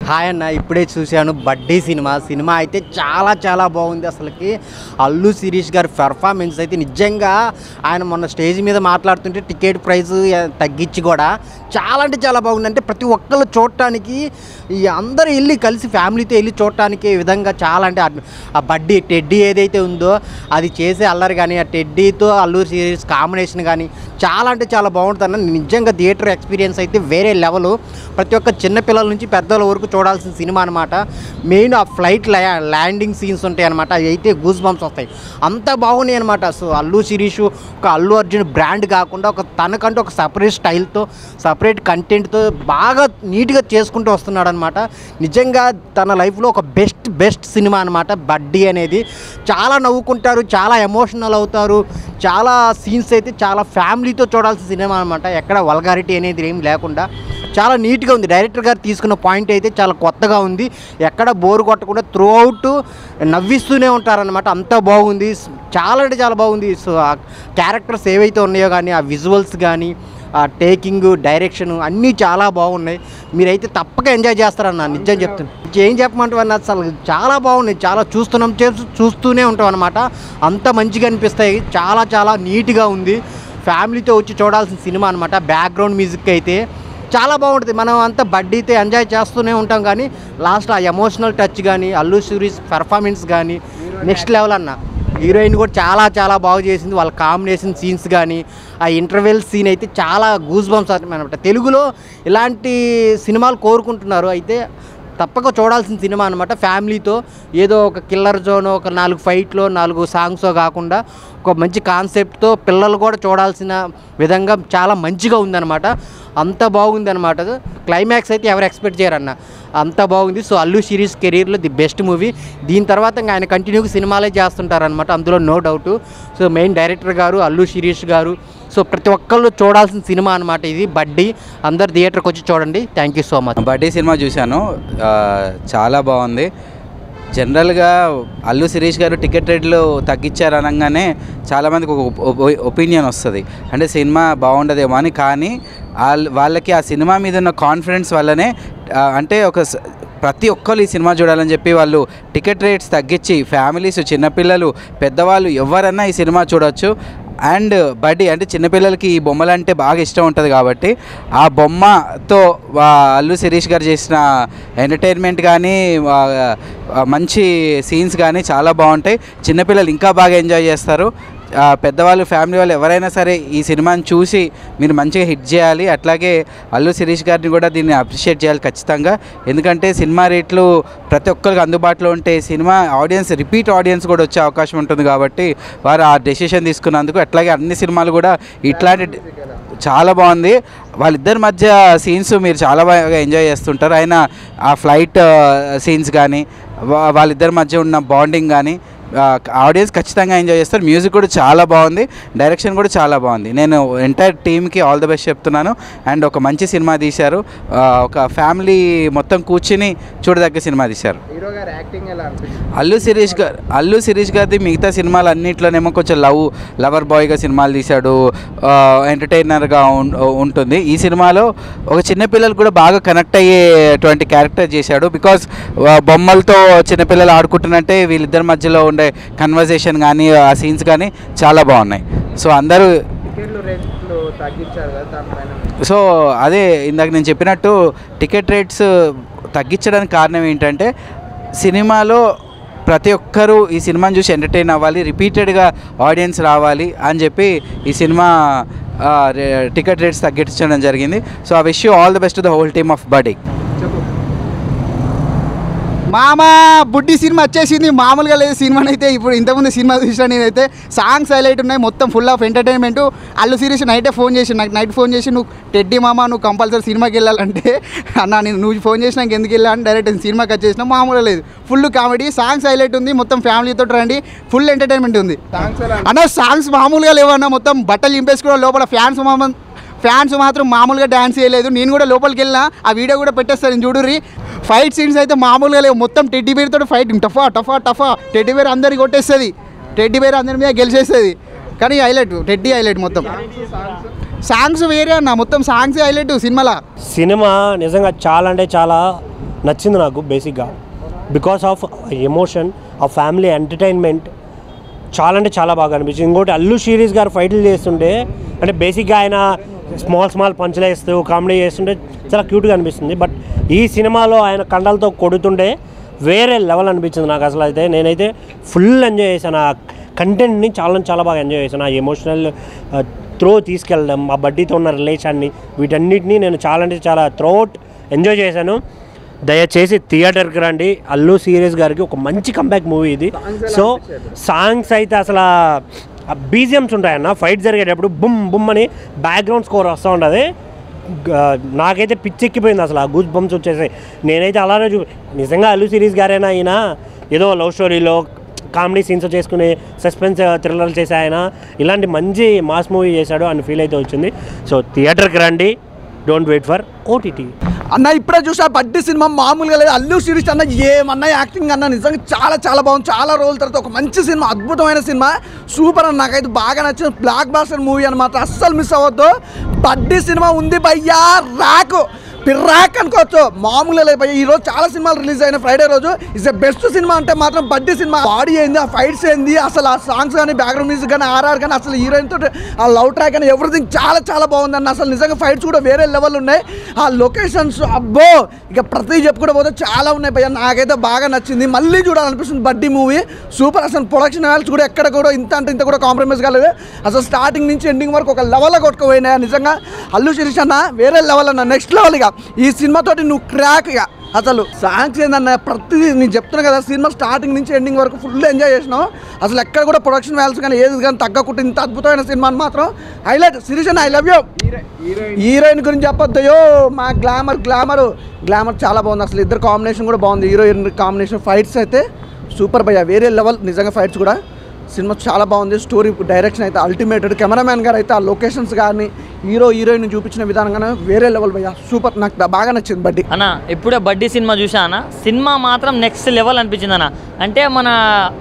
Hi అన్న, ఇప్పుడే చూశాను బడ్డీ సినిమా అయితే చాలా చాలా బాగుంది. అసలుకి అల్లు శిరీష్ గారి పెర్ఫార్మెన్స్ అయితే నిజంగా ఆయన మొన్న స్టేజ్ మీద మాట్లాడుతుంటే టికెట్ ప్రైస్ తగ్గించి కూడా చాలా అంటే చాలా బాగుంది. అంటే ప్రతి ఒక్కళ్ళు చూడటానికి ఈ అందరూ వెళ్ళి కలిసి ఫ్యామిలీతో వెళ్ళి చూడటానికి విధంగా చాలా అంటే ఆ బడ్డీ టెడ్డీ ఏదైతే ఉందో అది చేసే అల్లరి కానీ ఆ టెడ్డీతో అల్లు శిరీష్ కాంబినేషన్ కానీ చాలా అంటే చాలా బాగుంటుంది. నిజంగా థియేటర్ ఎక్స్పీరియన్స్ అయితే వేరే లెవెల్. ప్రతి ఒక్క చిన్నపిల్లల నుంచి పెద్దల వరకు చూడాల్సిన సినిమా అనమాట. మెయిన్ ఆ ఫ్లైట్ ల్యాండింగ్ సీన్స్ ఉంటాయి అనమాట, అవి అయితే గూస్ బంప్స్ వస్తాయి, అంత బాగున్నాయి అనమాట. సో అల్లు శిరీష్ ఒక అల్లు అర్జున్ బ్రాండ్ కాకుండా ఒక తనకంటూ ఒక సపరేట్ స్టైల్తో సపరేట్ కంటెంట్తో బాగా నీట్గా చేసుకుంటూ వస్తున్నాడు అనమాట. నిజంగా తన లైఫ్లో ఒక బెస్ట్ సినిమా అనమాట బడ్డీ అనేది. చాలా నవ్వుకుంటారు, చాలా ఎమోషనల్ అవుతారు. చాలా సీన్స్ అయితే చాలా ఫ్యామిలీతో చూడాల్సిన సినిమా అనమాట. ఎక్కడ వల్గారిటీ అనేది ఏం లేకుండా చాలా నీట్గా ఉంది. డైరెక్టర్ గారు తీసుకున్న పాయింట్ అయితే చాలా కొత్తగా ఉంది. ఎక్కడ బోరు కొట్టకుండా త్రూ అవుట్ నవ్విస్తూనే ఉంటారనమాట. అంత బాగుంది, చాలా అంటే చాలా బాగుంది. సో ఆ క్యారెక్టర్స్ ఏవైతే ఉన్నాయో కానీ ఆ విజువల్స్ కానీ ఆ టేకింగ్ డైరెక్షన్ అన్నీ చాలా బాగున్నాయి. మీరైతే తప్పక ఎంజాయ్ చేస్తారన్న, నిజం చెప్తున్నాను. ఏం చెప్పమంటావు అన్న, అసలు చాలా బాగున్నాయి. చాలా చూస్తూనే ఉంటాం అనమాట. అంత మంచిగా అనిపిస్తాయి. చాలా చాలా నీట్గా ఉంది. ఫ్యామిలీతో వచ్చి చూడాల్సిన సినిమా అనమాట. బ్యాక్గ్రౌండ్ మ్యూజిక్ అయితే చాలా బాగుంటుంది. మనం అంతా బడ్డీతో ఎంజాయ్ చేస్తూనే ఉంటాం కానీ లాస్ట్ ఆ ఎమోషనల్ టచ్ కానీ అల్లు శిరీష్ పెర్ఫార్మెన్స్ కానీ నెక్స్ట్ లెవెల్ అన్న. హీరోయిన్ కూడా చాలా చాలా బాగా చేసింది. వాళ్ళ కాంబినేషన్ సీన్స్ కానీ ఆ ఇంటర్వెల్ సీన్ అయితే చాలా గూస్ బంప్స్ అనమాట. తెలుగులో ఇలాంటి సినిమాలు కోరుకుంటున్నారు. అయితే తప్పక చూడాల్సిన సినిమా అనమాట. ఫ్యామిలీతో ఏదో ఒక కిల్లర్ జోన్, ఒక 4 ఫైట్లో 4 సాంగ్సో కాకుండా ఒక మంచి కాన్సెప్ట్తో పిల్లలు కూడా చూడాల్సిన విధంగా చాలా మంచిగా ఉందన్నమాట. అంత బాగుంది అనమాట. క్లైమాక్స్ అయితే ఎవరు ఎక్స్పెక్ట్ చేయరన్న, అంత బాగుంది. సో అల్లు శిరీష్ కెరీర్లో ది బెస్ట్ మూవీ. దీని తర్వాత ఇంకా ఆయన కంటిన్యూగా సినిమాలే చేస్తుంటారనమాట, అందులో no doubt. So main director గారు అల్లు శిరీష్ గారు. సో ప్రతి ఒక్కళ్ళు చూడాల్సిన సినిమా అనమాట ఇది బడ్డీ. అందరు థియేటర్కి వచ్చి చూడండి. Thank you so much. బడ్డీ సినిమా చూశాను, చాలా బాగుంది. జనరల్గా అల్లు శిరీష్ గారు టికెట్ రేట్లు తగ్గించారు అనగానే చాలామందికి ఒక ఒపీనియన్ వస్తుంది, అంటే సినిమా బాగుండదేమో అని. కానీ వాళ్ళకి ఆ సినిమా మీద ఉన్న కాన్ఫిడెన్స్ వల్లనే, అంటే ప్రతి ఒక్కరు ఈ సినిమా చూడాలని చెప్పి వాళ్ళు టికెట్ రేట్స్ తగ్గించి ఫ్యామిలీస్, చిన్నపిల్లలు, పెద్దవాళ్ళు ఎవరన్నా ఈ సినిమా చూడవచ్చు. అండ్ బడ్డీ అంటే చిన్నపిల్లలకి ఈ బొమ్మలు అంటే బాగా ఇష్టం ఉంటుంది కాబట్టి ఆ బొమ్మతో అల్లు శిరీష్ గారు చేసిన ఎంటర్టైన్మెంట్ కానీ మంచి సీన్స్ కానీ చాలా బాగుంటాయి. చిన్నపిల్లలు ఇంకా బాగా ఎంజాయ్ చేస్తారు. పెద్దవాళ్ళు, ఫ్యామిలీ వాళ్ళు ఎవరైనా సరే ఈ సినిమాని చూసి మీరు మంచిగా హిట్ చేయాలి. అట్లాగే అల్లు శిరీష్ గారిని కూడా దీన్ని అప్రిషియేట్ చేయాలి ఖచ్చితంగా. ఎందుకంటే సినిమా రేట్లు ప్రతి ఒక్కరికి అందుబాటులో ఉంటే సినిమా ఆడియన్స్, రిపీట్ ఆడియన్స్ కూడా వచ్చే అవకాశం ఉంటుంది కాబట్టి వారు ఆ డెసిషన్ తీసుకున్నందుకు. అట్లాగే అన్ని సినిమాలు కూడా ఇట్లాంటి చాలా బాగుంది. వాళ్ళిద్దరి మధ్య సీన్స్ మీరు చాలా బాగా ఎంజాయ్ చేస్తుంటారు. అయినా ఆ ఫ్లైట్ సీన్స్ కానీ వాళ్ళిద్దరి మధ్య ఉన్న బాండింగ్ కానీ ఆడియన్స్ ఖచ్చితంగా ఎంజాయ్ చేస్తారు. మ్యూజిక్ కూడా చాలా బాగుంది, డైరెక్షన్ కూడా చాలా బాగుంది. నేను ఎంటైర్ టీమ్కి ఆల్ ది బెస్ట్ చెప్తున్నాను. అండ్ ఒక మంచి సినిమా తీశారు, ఒక ఫ్యామిలీ మొత్తం కూర్చుని చూడదగ్గ సినిమా తీశారు. అల్లు శిరీష్ గారిది మిగతా సినిమాలు అన్నింటిలోనేమో కొంచెం లవర్ బాయ్గా సినిమాలు తీశాడు, ఎంటర్టైనర్గా ఉంటుంది. ఈ సినిమాలో ఒక చిన్నపిల్లలు కూడా బాగా కనెక్ట్ అయ్యేటువంటి క్యారెక్టర్ చేశాడు. బికాజ్ బొమ్మలతో చిన్నపిల్లలు ఆడుకుంటున్నట్టే వీళ్ళిద్దరి మధ్యలో ఉండే కన్వర్జేషన్ కానీ ఆ సీన్స్ కానీ చాలా బాగున్నాయి. సో అందరూ సో అదే ఇందాక నేను చెప్పినట్టు టికెట్ రేట్స్ తగ్గించడానికి కారణం ఏంటంటే సినిమాలో ప్రతి ఒక్కరూ ఈ సినిమాని చూసి ఎంటర్టైన్ అవ్వాలి, రిపీటెడ్గా ఆడియన్స్ రావాలి అని చెప్పి ఈ సినిమా టికెట్ రేట్స్ తగ్గించడం జరిగింది. So I wish you all the best to the whole team of బడ్డీ. మామ బుడ్డి సినిమా వచ్చేసింది, మామూలుగా లేదు సినిమాని అయితే. ఇప్పుడు ఇంతకుముందు సినిమా చూసినా నేనైతే, సాంగ్స్ హైలైట్ ఉన్నాయి, మొత్తం full of entertainment. Allu Sirish night phone చేసి నువ్వు టెడ్డీ మామ నువ్వు కంపల్సరీ సినిమాకి వెళ్ళాలంటే అన్న నువ్వు ఫోన్ చేసినాక ఎందుకు వెళ్ళాలని డైరెక్ట్ సినిమాకి వచ్చేసినా, మామూలుగా లేదు, ఫుల్ కామెడీ, సాంగ్స్ హైలైట్ ఉంది, మొత్తం ఫ్యామిలీతో రండి, ఫుల్ ఎంటర్టైన్మెంట్ ఉంది అన్న. సాంగ్స్ మామూలుగా లేవన్నా, మొత్తం బట్టలు చింపేసుకోవడం, లోపల ఫ్యాన్స్ మాత్రం మామూలుగా డ్యాన్స్ చేయలేదు. నేను కూడా లోపలికి వెళ్ళినా, ఆ వీడియో కూడా పెట్టేస్తాను చూడుర్రి. ఫైట్ సీన్స్ అయితే మామూలుగా లేవు, మొత్తం టెడ్డీ బేర్ తోటి ఫైటింగ్, టఫా టెడ్డీ బేర్ అందరికి కొట్టేస్తుంది, టెడ్డీ బేర్ అందరి మీద గెలిచేస్తుంది. కానీ టెడ్డీ హైలైట్. మొత్తం సాంగ్స్ వేరే అన్న, మొత్తం సాంగ్స్ హైలైట్ సినిమాలో. సినిమా నిజంగా చాలా అంటే చాలా నచ్చింది నాకు బేసిక్గా. బికాస్ ఆఫ్ ఎమోషన్, ఆ ఫ్యామిలీ ఎంటర్టైన్మెంట్ చాలా అంటే చాలా బాగా అనిపించింది. ఇంకోటి అల్లు శిరీష్ గారు ఫైట్లు చేస్తుంటే అంటే బేసిక్గా ఆయన స్మాల్ పంచులు వేస్తూ కామెడీ చేస్తుంటే చాలా క్యూట్గా అనిపిస్తుంది. బట్ ఈ సినిమాలో ఆయన కండలతో కొడుతుంటే వేరే లెవెల్ అనిపించింది నాకు. అసలు అయితే నేనైతే ఫుల్ ఎంజాయ్ చేశాను. ఆ కంటెంట్ని చాలా బాగా ఎంజాయ్ చేశాను. ఆ ఎమోషనల్ త్రో తీసుకెళ్ళడం, ఆ బడ్డీతో ఉన్న రిలేషన్ని, వీటన్నిటిని నేను చాలా అంటే చాలా త్రోఅవుట్ ఎంజాయ్ చేశాను. దయచేసి థియేటర్కి రండి. అల్లు శిరీష్ గారికి ఒక మంచి కంబ్యాక్ మూవీ ఇది. సో సాంగ్స్ అయితే అసలు బీజిఎమ్స్ ఉంటాయన్న, ఫైట్ జరిగేటప్పుడు బుమ్ బుమ్ అని బ్యాక్గ్రౌండ్ స్కోర్ వస్తూ ఉంటుంది. నాకైతే పిచ్చెక్కిపోయింది అసలు, ఆ గూస్ బంప్స్ వచ్చేసాయి. నేనైతే అలానే నిజంగా అల్లు శిరీష్ గారైనా ఆయన ఏదో లవ్ స్టోరీలో కామెడీ సీన్స్ చేసుకుని సస్పెన్స్ థ్రిల్లర్లు చేసే ఆయన ఇలాంటి మంచి మాస్ మూవీ చేశాడు అని ఫీల్ అయితే వచ్చింది. సో థియేటర్కి రండి, డోంట్ వెయిట్ ఫర్ ఓటీటీ. అన్న ఇప్పుడే చూసా బడ్డీ సినిమా మామూలుగా లేదు. అల్లు శిరీష్ అన్న ఏమన్నా యాక్టింగ్ అన్న నిజంగా చాలా బాగుంది. చాలా రోజుల తర్వాత ఒక మంచి సినిమా, అద్భుతమైన సినిమా, సూపర్ అన్న. నాకైతే బాగా నచ్చింది. బ్లాక్ బాస్టర్ మూవీ అని మాత్రం అస్సలు మిస్ అవ్వద్దు. బడ్డీ సినిమా ఉంది భయ్యా, పిర్రాక్ అనుకోవచ్చు, మామూలుగా లేదు భయ్య. ఈరోజు చాలా సినిమాలు రిలీజ్ అయిన ఫ్రైడే రోజు ఇస్ ద బెస్ట్ సినిమా అంటే మాత్రం బడ్డీ సినిమా. బాడీ ఏంది, ఆ ఫైట్స్ ఏంది, అసలు ఆ సాంగ్స్ కానీ బ్యాక్గ్రౌండ్ మ్యూజిక్ కానీ ఆర్ఆర్ కానీ అసలు హీరోయిన్ తోటి ఆ లవ్ ట్రాక్ కానీ ఎవ్రీథింగ్ చాలా బాగుందన్న. అసలు నిజంగా ఫైట్స్ కూడా వేరే లెవెల్ ఉన్నాయి. ఆ లొకేషన్స్ అబ్బో ఇక ప్రతి చెప్పుకుంటూ పోతే చాలా ఉన్నాయి భయ్య. నాకైతే బాగా నచ్చింది, మళ్ళీ చూడాలనిపిస్తుంది బడ్డీ మూవీ. సూపర్. అసలు ప్రొడక్షన్ వాల్యూస్ కూడా ఎక్కడ కూడా ఇంత కూడా కాంప్రమైజ్ కాలేదు. అసలు స్టార్టింగ్ నుంచి ఎండింగ్ వరకు ఒక లెవెల్లో కొట్టుకుపోయినాయి. నిజంగా అల్లు శిరీష్ అన్న వేరే లెవెల్ అన్న, నెక్స్ట్ లెవెల్. ఇక ఈ సినిమాతోటి నువ్వు క్రాక్. ఇక అసలు సాంగ్స్ ఏందన్న, ప్రతిదీ నేను చెప్తున్నా కదా, సినిమా స్టార్టింగ్ నుంచి ఎండింగ్ వరకు ఫుల్ ఎంజాయ్ చేసినావు. అసలు ఎక్కడ కూడా ప్రొడక్షన్ వాల్యూస్ కానీ ఏది కానీ తగ్గకుండా ఇంత అద్భుతమైన సినిమాని మాత్రం హైలైట్. శిరీష్ అన్న ఐ లవ్ యూ. హీరోయిన్ గురించి చెప్పొద్దయో, మా గ్లామర్ చాలా బాగుంది. అసలు ఇద్దరు కాంబినేషన్ కూడా బాగుంది. హీరోయిన్ కాంబినేషన్, ఫైట్స్ అయితే సూపర్ భయ్య, వేరే లెవెల్. నిజంగా ఫైట్స్ కూడా సినిమా చాలా బాగుంది. స్టోరీ డైరెక్షన్ అయితే అల్టిమేటెడ్. కెమెరామ్యాన్ గారు అయితే ఆ లొకేషన్స్ కానీ హీరోయిన్ చూపించిన విధానం కానీ వేరే లెవెల్ భయ్య, సూపర్. నాకు బాగా నచ్చింది బడ్డీ అన్న. ఇప్పుడే బడ్డీ సినిమా చూసా అన్న, సినిమా మాత్రం నెక్స్ట్ లెవెల్ అనిపించింది అన్న. అంటే మన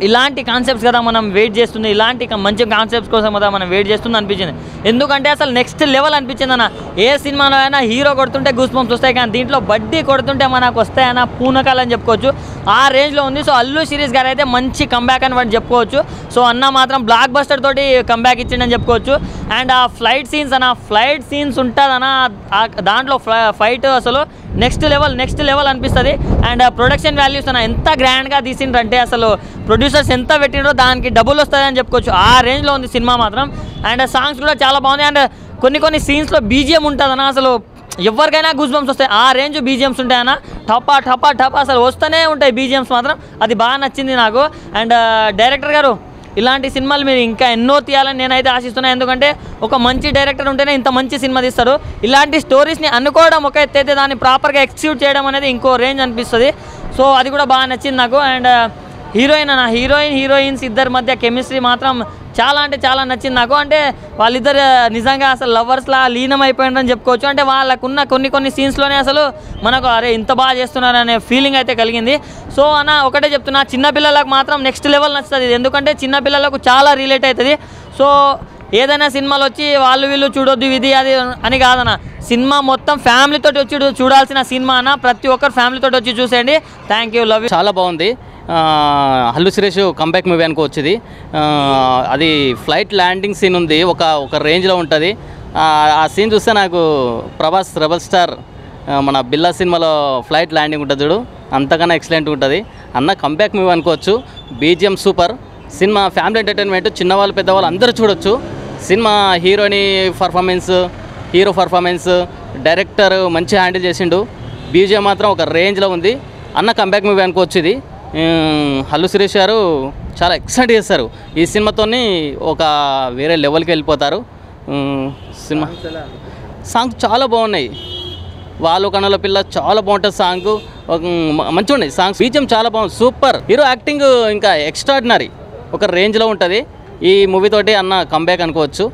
ఇలాంటి కాన్సెప్ట్స్ కదా మనం వెయిట్ చేస్తుంది, ఇలాంటి మంచి కాన్సెప్ట్స్ కోసం కదా మనం వెయిట్ చేస్తుంది అనిపించింది. ఎందుకంటే అసలు నెక్స్ట్ లెవెల్ అనిపించింది అన్న. ఏ సినిమాలో అయినా హీరో కొడుతుంటే గూస్ బంప్స్ వస్తాయి, కానీ దీంట్లో బడ్డీ కొడుతుంటే మనకు వస్తాయన్న పూనకాలని చెప్పుకోవచ్చు. ఆ రేంజ్లో ఉంది. సో అల్లు శిరీష్ గారు అయితే మంచి కంబ్యాక్ అని వాటి చెప్పుకోవచ్చు. సో అన్న మాత్రం బ్లాక్ బస్టర్ తోటి కంబ్యాక్ ఇచ్చిండని చెప్పుకోవచ్చు. అండ్ ఆ ఫ్లైట్ సీన్స్ ఉంటుందన్న, దాంట్లో ఫైట్ అసలు నెక్స్ట్ లెవెల్ అనిపిస్తుంది. అండ్ ప్రొడక్షన్ వాల్యూస్ అన్న ఎంత గ్రాండ్గా తీసిండ్రంటే అసలు ప్రొడ్యూసర్స్ ఎంత పెట్టిండ్రో దానికి డబుల్ వస్తుంది అని చెప్పుకోవచ్చు. ఆ రేంజ్లో ఉంది సినిమా మాత్రం. అండ్ సాంగ్స్ కూడా చాలా బాగుంది. అండ్ కొన్ని సీన్స్లో బీజిఎం ఉంటుందన్న, అసలు ఎవరికైనా గూస్ బంప్స్ వస్తాయి. ఆ రేంజ్ బీజిఎమ్స్ ఉంటాయన్న, టపా అసలు వస్తూనే ఉంటాయి బీజిఎమ్స్ మాత్రం. అది బాగా నచ్చింది నాకు. అండ్ డైరెక్టర్ గారు ఇలాంటి సినిమాలు మీరు ఇంకా ఎన్నో తీయాలని నేనైతే ఆశిస్తున్నాను. ఎందుకంటే ఒక మంచి డైరెక్టర్ ఉంటేనే ఇంత మంచి సినిమా తీస్తారు. ఇలాంటి స్టోరీస్ని అనుకోవడం ఒక ఎత్తు అయితే దాన్ని ప్రాపర్గా ఎక్స్క్యూట్ చేయడం అనేది ఇంకో రేంజ్ అనిపిస్తుంది. సో అది కూడా బాగా నచ్చింది నాకు. అండ్ హీరోయిన్స్ ఇద్దరి మధ్య కెమిస్ట్రీ మాత్రం చాలా నచ్చింది నాకు. అంటే వాళ్ళిద్దరు నిజంగా అసలు లవర్స్లా లీనం అయిపోయిందని చెప్పుకోవచ్చు. అంటే వాళ్ళకున్న కొన్ని సీన్స్లోనే అసలు మనకు అరే ఇంత బాగా చేస్తున్నారు అనే ఫీలింగ్ అయితే కలిగింది. సో అన్న ఒకటే చెప్తున్నా, చిన్నపిల్లలకు మాత్రం నెక్స్ట్ లెవెల్ నచ్చుతుంది. ఎందుకంటే చిన్నపిల్లలకు చాలా రిలేట్ అవుతుంది. సో ఏదైనా సినిమాలు వచ్చి వీళ్ళు చూడొద్దు ఇది అది అని కాదన్న, సినిమా మొత్తం ఫ్యామిలీతో వచ్చి చూడాల్సిన సినిమా అన్న. ప్రతి ఒక్కరు ఫ్యామిలీతో వచ్చి చూసేయండి. Thank you, love you. చాలా బాగుంది. అల్లు శిరీష్ కంబ్యాక్ మూవీ అనుకోవచ్చు ఇది. అది ఫ్లైట్ ల్యాండింగ్ సీన్ ఉంది, ఒక రేంజ్లో ఉంటుంది. ఆ సీన్ చూస్తే నాకు ప్రభాస్ రెబల్ స్టార్ మన బిల్లా సినిమాలో ఫ్లైట్ ల్యాండింగ్ ఉంటుంది చూడు, అంతకన్నా ఎక్సలెంట్ ఉంటుంది అన్న. కంబ్యాక్ మూవీ అనుకోవచ్చు. BGM super. Cinema family entertainment, చిన్నవాళ్ళు పెద్దవాళ్ళు అందరూ చూడొచ్చు. సినిమా హీరో పర్ఫార్మెన్స్ డైరెక్టర్ మంచిగా హ్యాండిల్ చేసిండు. బీజిఎం మాత్రం ఒక రేంజ్లో ఉంది అన్న. కంబ్యాక్ మూవీ అనుకోవచ్చు ఇది. అల్లు శిరీష్ గారు చాలా ఎక్సైట్ చేస్తారు ఈ సినిమాతోని, ఒక వేరే లెవెల్కి వెళ్ళిపోతారు. సినిమా సాంగ్స్ చాలా బాగున్నాయి. వాళ్ళు కనుల పిల్ల చాలా బాగుంటుంది సాంగ్, మంచిగా ఉన్నాయి సాంగ్స్. బీజిఎం చాలా బాగుంది, సూపర్. హీరో యాక్టింగ్ ఇంకా ఎక్స్ట్రాడినరీ, ఒక రేంజ్లో ఉంటుంది. ఈ మూవీ తోటి అన్న కంబ్యాక్ అనుకోవచ్చు.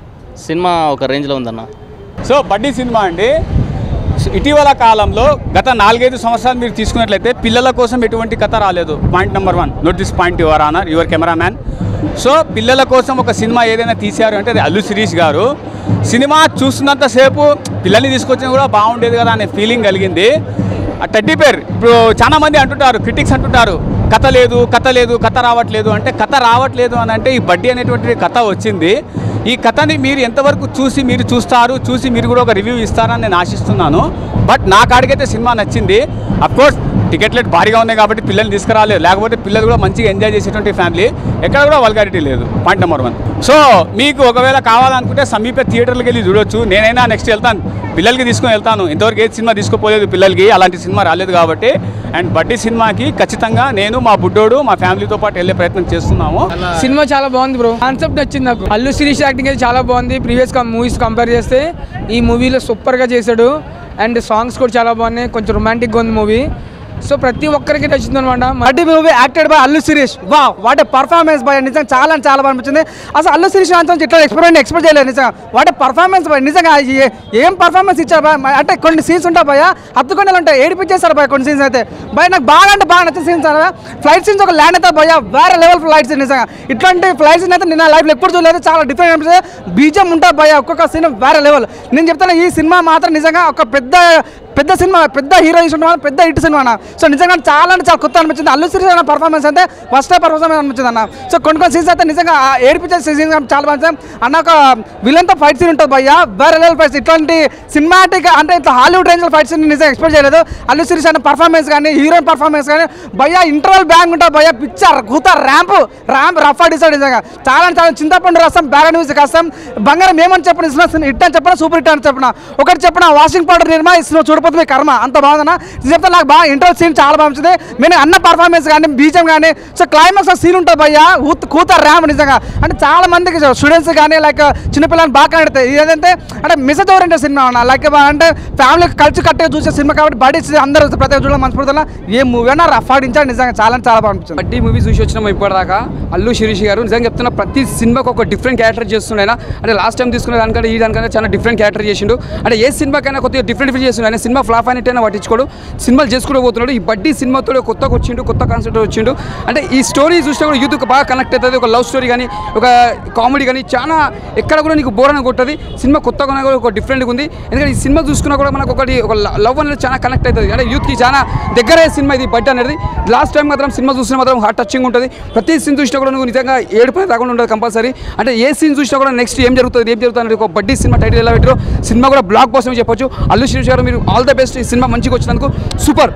సినిమా ఒక రేంజ్లో ఉందన్న. సో బడ్డీ సినిమా అండి, ఇటీవల కాలంలో గత 4-5 సంవత్సరాలు మీరు తీసుకున్నట్లయితే పిల్లల కోసం ఎటువంటి కథ రాలేదు. Point number 1, note this point your honour, your cameraman. So పిల్లల కోసం ఒక సినిమా ఏదైనా తీశారు అంటే అది అల్లు శిరీష్ గారు. సినిమా చూస్తున్నంతసేపు పిల్లల్ని తీసుకొచ్చినా కూడా బాగుండేది కదా అనే ఫీలింగ్ కలిగింది. ఆ టెడ్డీ బేర్. ఇప్పుడు చాలా మంది అంటుంటారు, క్రిటిక్స్ అంటుంటారు కథ లేదు కథ రావట్లేదు అంటే, కథ రావట్లేదు అని అంటే ఈ బడ్డీ అనేటువంటి కథ వచ్చింది. ఈ కథని మీరు ఎంతవరకు చూసి మీరు కూడా ఒక రివ్యూ ఇస్తారని నేను ఆశిస్తున్నాను. బట్ నా కాడికైతే సినిమా నచ్చింది. అఫ్కోర్స్ టికెట్ రేట్ భారీగా ఉన్నాయి కాబట్టి పిల్లల్ని తీసుకురాలేదు, లేకపోతే పిల్లలు కూడా మంచిగా ఎంజాయ్ చేసేటువంటి ఫ్యామిలీ. ఎక్కడ కూడా వల్గారిటీ లేదు, పాయింట్ నెంబర్ 1. సో మీకు ఒకవేళ కావాలనుకుంటే సమీప థియేటర్లకు వెళ్ళి చూడొచ్చు. నేనైనా నెక్స్ట్ వెళ్తాను, పిల్లలకి తీసుకొని వెళ్తాను. ఇంతవరకు ఏది సినిమా తీసుకోపోలేదు పిల్లలకి, అలాంటి సినిమా రాలేదు కాబట్టి. అండ్ బడ్డీ సినిమాకి ఖచ్చితంగా నేను, మా బుడ్డోడు, మా ఫ్యామిలీతో పాటు వెళ్ళే ప్రయత్నం చేస్తున్నాము. సినిమా చాలా బాగుంది బ్రో, కాన్సెప్ట్ నచ్చింది నాకు. అల్లు శిరీష్ యాక్టింగ్ అయితే చాలా బాగుంది. ప్రీవియస్ మూవీస్ కంపేర్ చేస్తే ఈ మూవీలో సూపర్గా చేశాడు. అండ్ సాంగ్స్ కూడా చాలా బాగున్నాయి, కొంచెం రొమాంటిక్గా ఉంది మూవీ. సో ప్రతి ఒక్కరికి నచ్చింది అనమాట. Buddy movie acted by Allu Sirish. వా వాట్ ఏ పర్ఫార్మెన్స్ బై, నిజంగా చాలా బాగా అనిపించింది. అసలు అల్లు శిరీష్ అంతా ఇట్లా ఎక్స్పెక్ట్ చేయలేదు నిజంగా. వాట్ ఏ పర్ఫార్మెన్స్ బై, నిజంగా ఏం పర్ఫార్మెన్స్ ఇచ్చారు బా. అంటే కొన్ని సీన్స్ ఉంటాయి భయ, హత్తుకొండలు ఉంటాయి, ఏడిపించేస్తారు భయ కొన్ని సీన్స్ అయితే. భయ నాకు బాగా నచ్చిన సీన్స్ ఫ్లైట్ సీన్స్. ఒక ల్యాండ్ అయితే భయ వేరే లెవెల్ ఫ్లైట్ సీన్. నిజంగా ఇట్లాంటి ఫ్లైట్ సీన్ అయితే నేను లైఫ్లో ఎప్పుడు చూడలేదు, చాలా డిఫరెంట్ అనిపిస్తుంది. బీజం ఉంటుంది భయ, ఒక్కొక్క సీన్ వేరే లెవెల్. నేను చెప్తాను ఈ సినిమా మాత్రం నిజంగా ఒక పెద్ద సినిమా, పెద్ద హీరో ఇష్టం, పెద్ద హిట్ సినిమా. సో నిజంగా చాలా కొత్త అనిపించింది. అల్లు శిరీష్ అన్న పర్ఫార్మెన్స్ అయితే ఫస్ట్ పర్ఫార్మెన్స్ అనిపించింది అన్న. సో కొన్ని సీన్స్ అయితే నిజంగా ఏడిపించే సీన్స్ చాలా బాగుంది అన్న. ఒక విలన్తో ఫైట్ సీన్ ఉంటుంది భయ్య, వేరే లెవెల్ ఫైట్స్. ఇట్లాంటి సినిమాటిక్ అంటే ఇట్లా హాలీవుడ్ రేంజ్లో ఫైట్ సీన్ నిజంగా ఎక్స్పెక్ట్ చేయలేదు. అల్లు శిరీష్ అన్న పర్ఫార్మెన్స్ కానీ, హీరోయిన్ పర్ఫార్మెన్స్ కానీ భయ్య ఇంటర్వల్ బ్యాంగ్ ఉంటుంది భయ్య. పిక్చర్ కూత ర్యాంప్ రఫ్ డిసైడ్. నిజంగా చాలా చింతపండు రసం, బ్యాగ్ న్యూస్ కష్టం, బంగారం ఏమని చెప్పిన హిట్ అని చెప్పిన, సూపర్ హిట్ అని చెప్పిన. ఒకటి చెప్పిన వాషింగ్ పౌడర్ నిర్మా ఇస్తున్న చూడపోతే మీ కర్మ, అంత బాగుందన్న. చెప్తే నాకు బాగా ఇంటర్వల్ సీన్ చాలా బాగుంది. నేను అన్న పర్ఫార్మెన్స్ కానీ, బీజం కానీ, సో క్లైమాక్స్ సీన్ ఉంటుంది భయ్య, కూత ర్యాంప్ నిజంగా. అంటే చాలా మందికి స్టూడెంట్స్ కానీ లైక్ చిన్నపిల్లలు బాగా కనెడతాయి. ఏదంటే అంటే మెసేజ్ ఓరియంటెడ్ సినిమా అన్న. లైక్ అంటే ఫ్యామిలీ కలిసి కట్టగా చూసే సినిమా కాబట్టి బడ్డీ అందరూ ప్రతి ఒక్క చూడాలి మనస్ఫూర్తిగా. ఏ మూవీ అన్నా రఫ్ ఆడించాడు నిజంగా, చాలా బాగా అనిపించింది. బడ్డీ మూవీ చూసి వచ్చినాము ఇప్పటిదాకా. అల్లు శిరీష్ గారు నిజంగా చెప్తున్నా, ప్రతి సినిమాకి ఒక డిఫరెంట్ క్యారెక్టర్ చేస్తున్నాయి. అంటే లాస్ట్ టైం తీసుకునే దానికంటే ఈ దానికంటే చాలా డిఫరెంట్ క్యారెక్టర్ చేసిండు. అంటే ఏ సినిమాకైనా కొద్దిగా డిఫరెంట్ చేస్తున్నాడు. ఆయన సినిమా ఫ్లాప్ అయినట్టయినా పట్టించుకోడు, సినిమాలు చేసుకుంటూ పోతున్నాడు. ఈ బడ్డీ సినిమాతో కొత్తగా వచ్చిండు, కొత్త కాన్సెప్ట్ వచ్చిండు. అంటే ఈ స్టోరీ చూస్తే కూడా యూత్కి బాగా కనెక్ట్ అవుతుంది. ఒక లవ్ స్టోరీ కానీ, ఒక కామెడీ కానీ, చాలా ఎక్కడ కూడా నీకు బోర్ అని కొట్టది. సినిమా కొత్తగా కూడా ఒక డిఫరెంట్గా ఉంది. ఎందుకంటే ఈ సినిమా చూసుకున్నా కూడా మనకు ఒక లవ్ అనేది చాలా కనెక్ట్ అవుతుంది. అంటే యూత్కి చాలా దగ్గర సినిమా ఇది బడ్డీ అనేది. లాస్ట్ టైం మాత్రం సినిమా చూసినా మాత్రం హార్ట్ టచింగ్ ఉంటుంది. ప్రతి సీన్ చూసినా కూడా నువ్వు నిజంగా ఏడుపై రాకుండా ఉంటుంది కంపల్సరీ. అంటే ఏ సీన్ చూసినా కూడా నెక్స్ట్ ఏం జరుగుతుంది అనేది ఒక బడ్డీ సినిమా టైటిల్ ఎలా పెట్టారో సినిమా కూడా బ్లాక్ బస్టర్ చెప్పొచ్చు. అల్లు శిరీష్ గారు మీరు ఆల్ ద బెస్ట్. ఈ సినిమా మంచిగా వచ్చినందుకు సూపర్.